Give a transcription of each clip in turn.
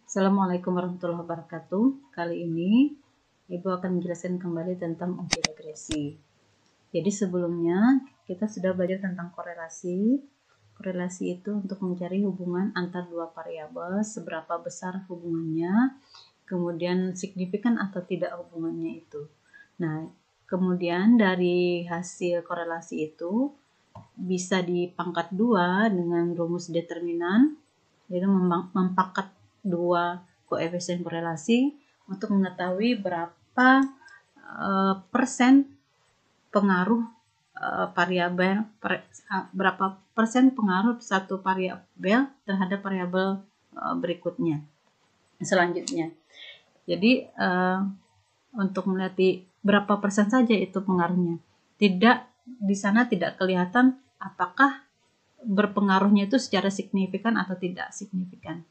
Assalamualaikum warahmatullahi wabarakatuh. Kali ini Ibu akan menjelaskan kembali tentang uji regresi. Jadi sebelumnya kita sudah belajar tentang korelasi. Korelasi itu untuk mencari hubungan antar dua variabel, seberapa besar hubungannya, kemudian signifikan atau tidak hubungannya itu. Nah, kemudian dari hasil korelasi itu bisa dipangkat dua dengan rumus determinan, yaitu mempangkat dua koefisien korelasi untuk mengetahui berapa persen pengaruh variabel berapa persen pengaruh satu variabel terhadap variabel berikutnya selanjutnya. Jadi untuk melihat berapa persen saja itu pengaruhnya. Di sana tidak kelihatan apakah berpengaruhnya itu secara signifikan atau tidak signifikan.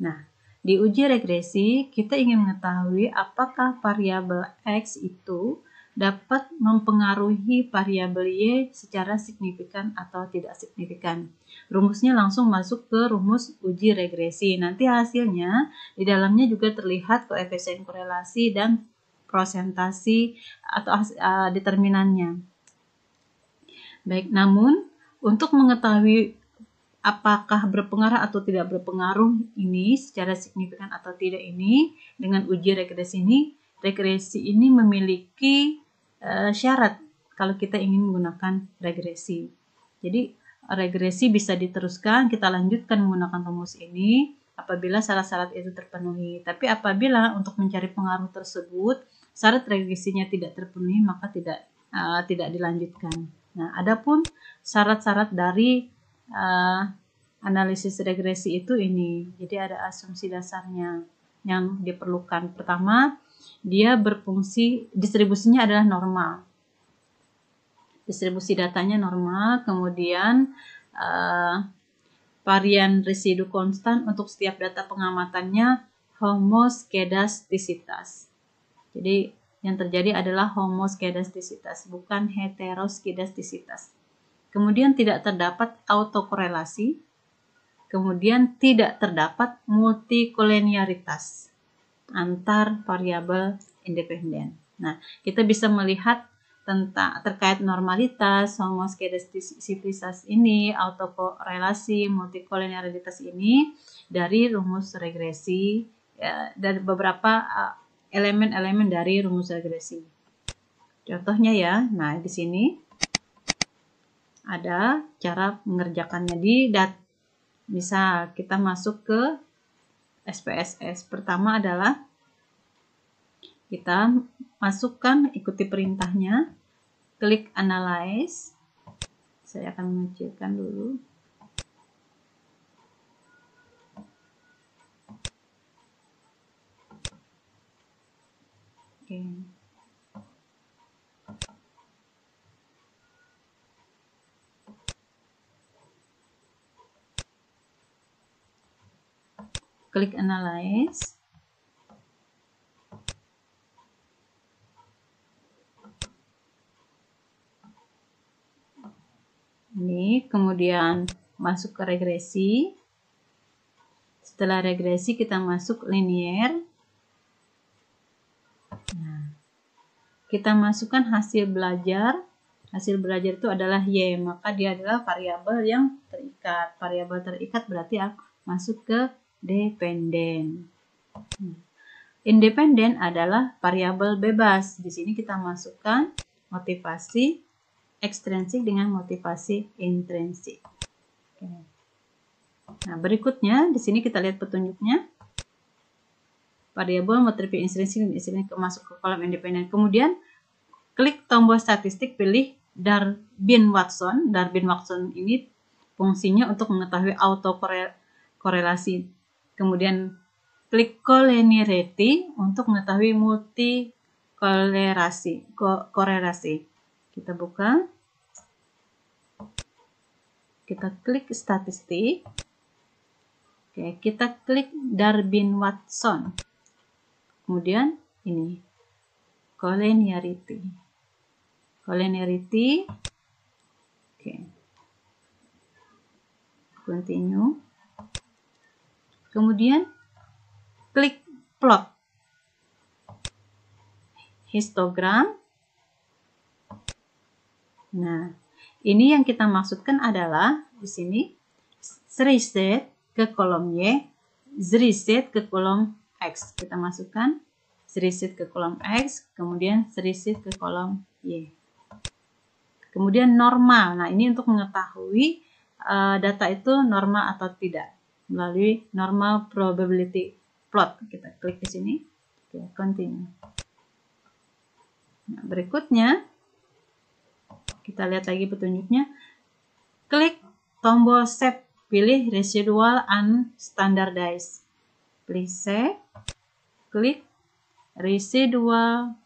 Nah, di uji regresi kita ingin mengetahui apakah variabel X itu dapat mempengaruhi variabel Y secara signifikan atau tidak signifikan. Rumusnya langsung masuk ke rumus uji regresi. Nanti hasilnya di dalamnya juga terlihat koefisien korelasi dan prosentasi atau determinannya. Baik, namun untuk mengetahui apakah berpengaruh atau tidak berpengaruh ini secara signifikan atau tidak ini dengan uji regresi ini memiliki syarat kalau kita ingin menggunakan regresi. Jadi regresi bisa diteruskan, kita lanjutkan menggunakan rumus ini apabila syarat-syarat itu terpenuhi. Tapi apabila untuk mencari pengaruh tersebut syarat regresinya tidak terpenuhi, maka tidak dilanjutkan. Nah, adapun syarat-syarat dari analisis regresi itu ini. Jadi ada asumsi dasarnya yang diperlukan. Pertama, dia berfungsi, distribusinya adalah normal. Distribusi datanya normal, kemudian varian residu konstan untuk setiap data pengamatannya homoskedastisitas. Jadi yang terjadi adalah homoskedastisitas, bukan heteroskedastisitas. Kemudian tidak terdapat autokorelasi, kemudian tidak terdapat multikolinearitas antar variabel independen. Nah, kita bisa melihat terkait normalitas, homoskedastisitas ini, autokorelasi, multikolinearitas ini dari rumus regresi, dari beberapa elemen-elemen dari rumus regresi. Contohnya ya, nah di sini ada cara mengerjakannya misal kita masuk ke SPSS. Pertama adalah kita masukkan, ikuti perintahnya, klik analyze. Saya akan mengecilkan dulu. Oke. Klik analyze. Ini kemudian masuk ke regresi. Setelah regresi kita masuk linear. Nah, kita masukkan hasil belajar. Hasil belajar itu adalah Y, maka dia adalah variabel yang terikat. Variabel terikat berarti masuk ke dependen. Independen adalah variabel bebas. Di sini kita masukkan motivasi ekstrinsik dengan motivasi intrinsik. Nah, berikutnya di sini kita lihat petunjuknya. Variabel motivasi intrinsik masuk ke kolom independen. Kemudian klik tombol statistik, pilih Darwin-Watson. Darwin-Watson ini fungsinya untuk mengetahui autokorelasi. Kemudian klik collinearity untuk mengetahui multikorelasi. Kita buka. Kita klik statistik. Oke, kita klik Darwin-Watson. Kemudian ini collinearity. Oke. Continue. Kemudian klik plot. Histogram. Nah, ini yang kita maksudkan adalah di sini Z ke kolom Y, Z ke kolom X. Kita masukkan Z ke kolom X, kemudian Z ke kolom Y. Kemudian normal. Nah, ini untuk mengetahui data itu normal atau tidak melalui normal probability plot. Kita klik di sini. Oke, continue. Nah, berikutnya kita lihat lagi petunjuknya. Klik tombol save, pilih residual unstandardized. Pilih save, klik residual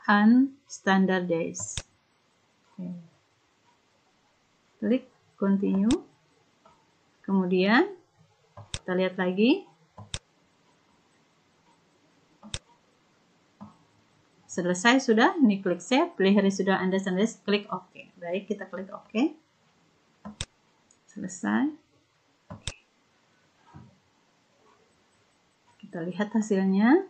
unstandardized. Klik continue. Kemudian kita lihat lagi. Selesai sudah, ini klik save, pilih residual unstandardized, klik OK. Baik, kita klik OK. Selesai. Kita lihat hasilnya.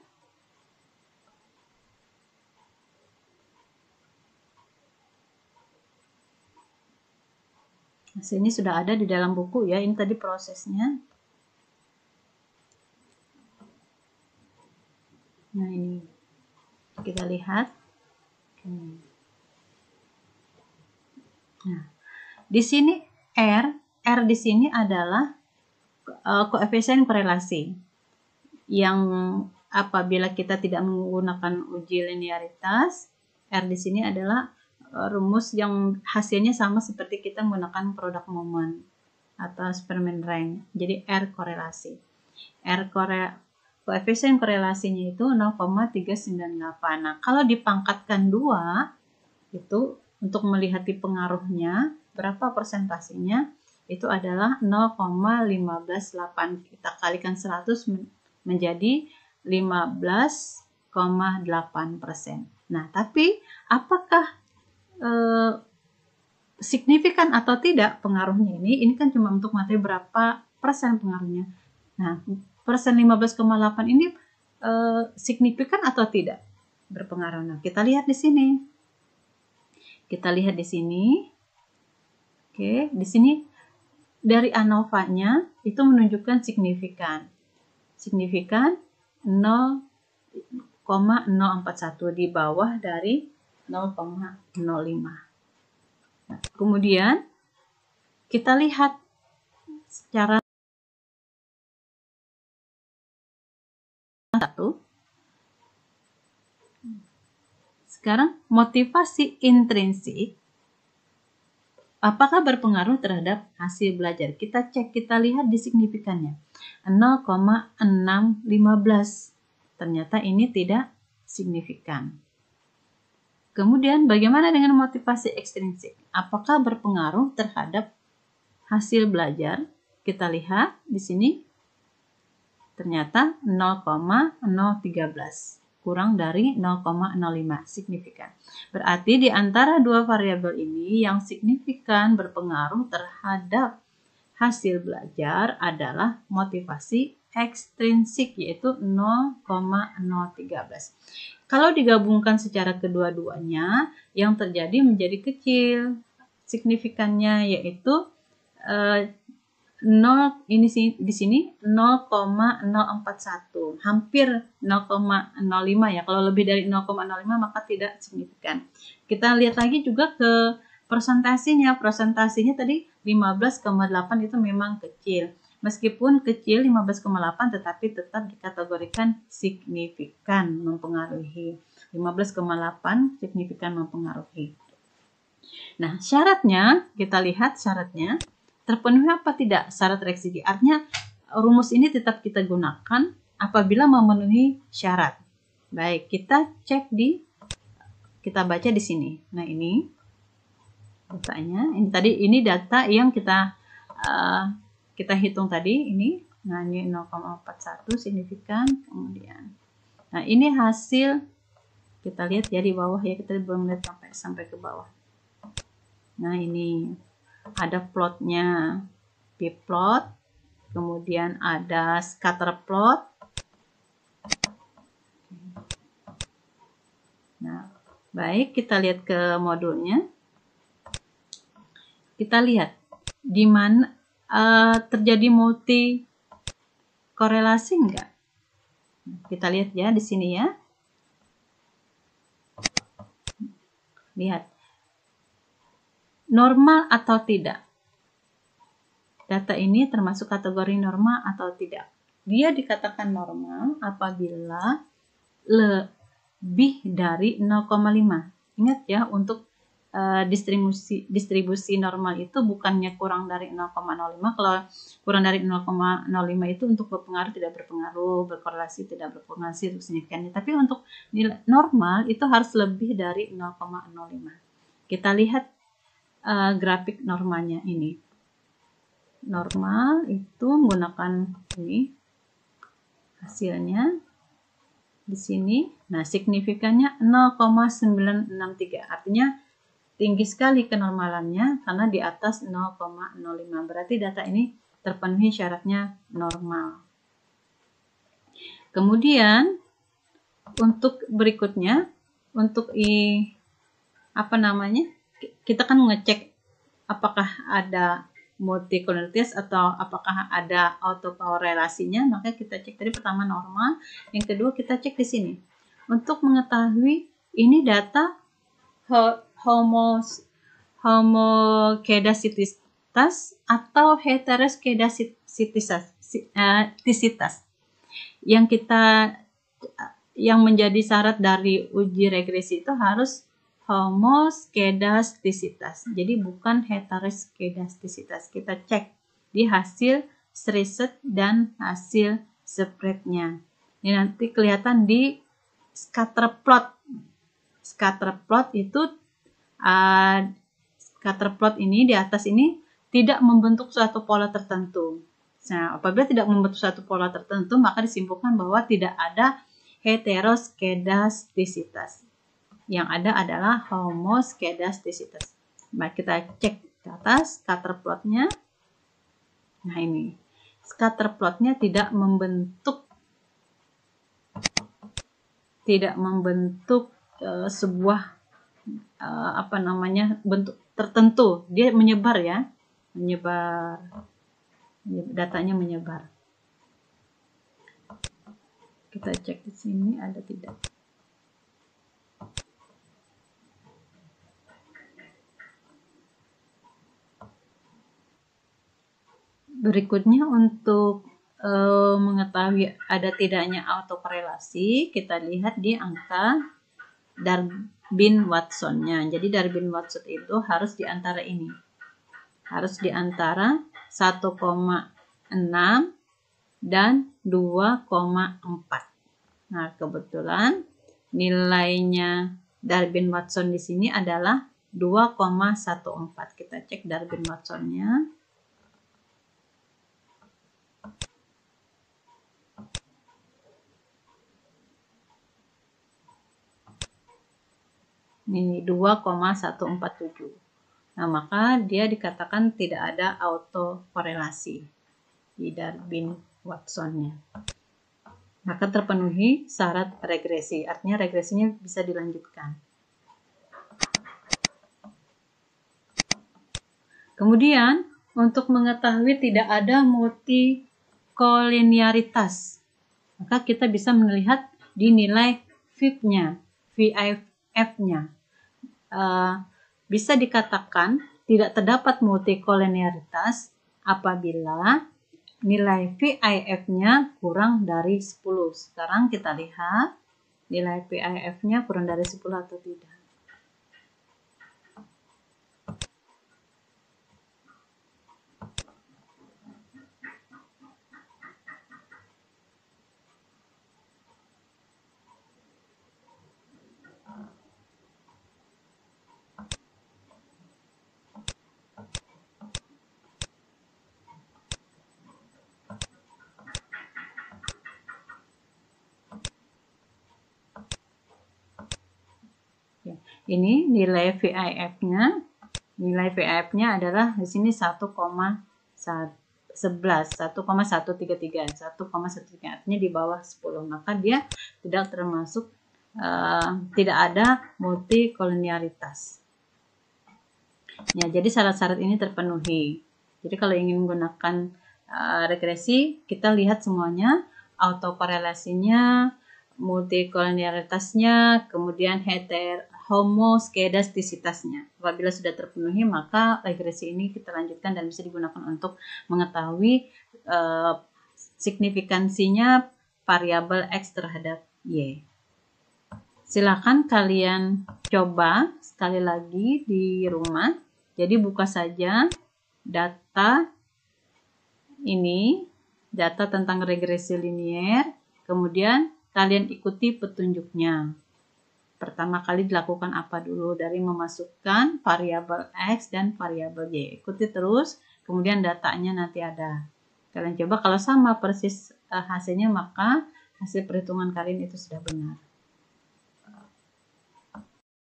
Hasilnya sudah ada di dalam buku ya. Ini tadi prosesnya. Nah, ini kita lihat. Nah, di sini R di sini adalah koefisien korelasi yang apabila kita tidak menggunakan uji linearitas, R di sini adalah rumus yang hasilnya sama seperti kita menggunakan produk moment atau Spearman rank. Jadi R korelasi. Koefisien korelasinya itu 0,398. Nah, kalau dipangkatkan 2 itu untuk melihat pengaruhnya berapa persentasenya, itu adalah 0,158. Kita kalikan 100 menjadi 15,8%. Nah, tapi apakah signifikan atau tidak pengaruhnya ini? Ini kan cuma untuk materi berapa persen pengaruhnya. Nah, persen 15,8 ini signifikan atau tidak berpengaruh? Nah, kita lihat di sini. Oke, di sini dari ANOVA-nya itu menunjukkan signifikan. Signifikan 0,041 di bawah dari 0,05. Nah, kemudian kita lihat secara satu. Sekarang motivasi intrinsik apakah berpengaruh terhadap hasil belajar? Kita cek, kita lihat di signifikannya. 0,615. Ternyata ini tidak signifikan. Kemudian bagaimana dengan motivasi ekstrinsik? Apakah berpengaruh terhadap hasil belajar? Kita lihat di sini. Ternyata 0,013. Kurang dari 0,05 signifikan. Berarti di antara dua variabel ini yang signifikan berpengaruh terhadap hasil belajar adalah motivasi ekstrinsik, yaitu 0,013. Kalau digabungkan secara kedua-duanya, yang terjadi menjadi kecil signifikannya, yaitu 0 ini di sini 0,041, hampir 0,05 ya. Kalau lebih dari 0,05 maka tidak signifikan. Kita lihat lagi juga ke presentasinya. Presentasinya tadi 15,8 itu memang kecil. Meskipun kecil 15,8 tetapi tetap dikategorikan signifikan mempengaruhi. 15,8 signifikan mempengaruhi. Nah, syaratnya kita lihat syaratnya. Terpenuhi apa tidak syarat reaksi? Artinya rumus ini tetap kita gunakan apabila memenuhi syarat. Baik, kita cek kita baca di sini. Nah, ini datanya. Ini data yang kita hitung tadi ini. Nah, ini 0,41 signifikan. Kemudian, nah ini hasil kita lihat ya di bawah ya, kita belum lihat sampai ke bawah. Nah, ini ada plotnya, p-plot, kemudian ada scatter plot, Baik, kita lihat ke modulnya. Kita lihat di mana terjadi multi korelasi enggak? Kita lihat ya di sini ya. Lihat. Normal atau tidak? Data ini termasuk kategori normal atau tidak? Dia dikatakan normal apabila lebih dari 0,5. Ingat ya, untuk distribusi normal itu bukannya kurang dari 0,05. Kalau kurang dari 0,05 itu untuk berpengaruh tidak berpengaruh, berkorelasi tidak berkorelasi untuk signifikannya. Tapi untuk nilai normal itu harus lebih dari 0,05. Kita lihat grafik normalnya ini. Normal itu menggunakan ini hasilnya di sini. Nah, signifikannya 0,963. Artinya tinggi sekali kenormalannya karena di atas 0,05. Berarti data ini terpenuhi syaratnya normal. Kemudian untuk berikutnya, untuk kita kan ngecek apakah ada multikolonialitas atau apakah ada autokorelasinya. Maka kita cek tadi pertama normal, yang kedua kita cek di sini untuk mengetahui ini data homokedasitas atau heteroskedasitisitas. Yang menjadi syarat dari uji regresi itu harus homoskedastisitas. Jadi bukan heteroskedastisitas. Kita cek di hasil riset dan hasil spreadnya. Ini nanti kelihatan di scatter plot. Scatter plot itu scatter plot ini di atas ini tidak membentuk suatu pola tertentu. Nah, apabila tidak membentuk suatu pola tertentu, maka disimpulkan bahwa tidak ada heteroskedastisitas. Yang ada adalah homoskedastisitas. Mari kita cek ke atas scatter plotnya. Nah, ini scatter plotnya tidak membentuk sebuah bentuk tertentu. Dia menyebar ya, datanya menyebar. Kita cek di sini ada tidak. Berikutnya untuk mengetahui ada tidaknya autokorelasi, kita lihat di angka Darwin-Watson-nya. Jadi Darwin-Watson itu harus di antara ini. Harus di antara 1,6 dan 2,4. Nah, kebetulan nilainya Darwin-Watson di sini adalah 2,14. Kita cek Darwin-Watson-nya. Ini 2,147. Nah, maka dia dikatakan tidak ada autokorelasi di Darwin-Watson-nya. Maka terpenuhi syarat regresi. Artinya regresinya bisa dilanjutkan. Kemudian, untuk mengetahui tidak ada multikolinearitas, maka kita bisa melihat di nilai VIF-nya. Bisa dikatakan tidak terdapat multikolinearitas apabila nilai VIF-nya kurang dari 10. Sekarang kita lihat nilai VIF-nya kurang dari 10 atau tidak. Ini nilai VIF-nya. Nilai VIF-nya adalah di sini 1,13, 1,133, artinya di bawah 10. Maka dia tidak termasuk tidak ada multikolinearitas. Ya, jadi syarat-syarat ini terpenuhi. Jadi kalau ingin menggunakan regresi, kita lihat semuanya, autokorelasinya, multikolinearitasnya, kemudian homoskedastisitasnya. Apabila sudah terpenuhi, maka regresi ini kita lanjutkan dan bisa digunakan untuk mengetahui signifikansinya variabel X terhadap Y. Silakan kalian coba sekali lagi di rumah. Jadi buka saja data ini, data tentang regresi linier, kemudian kalian ikuti petunjuknya. Pertama kali dilakukan apa dulu? Dari memasukkan variabel X dan variabel Y. Ikuti terus, kemudian datanya nanti ada. Kalian coba, kalau sama persis hasilnya, maka hasil perhitungan kalian itu sudah benar.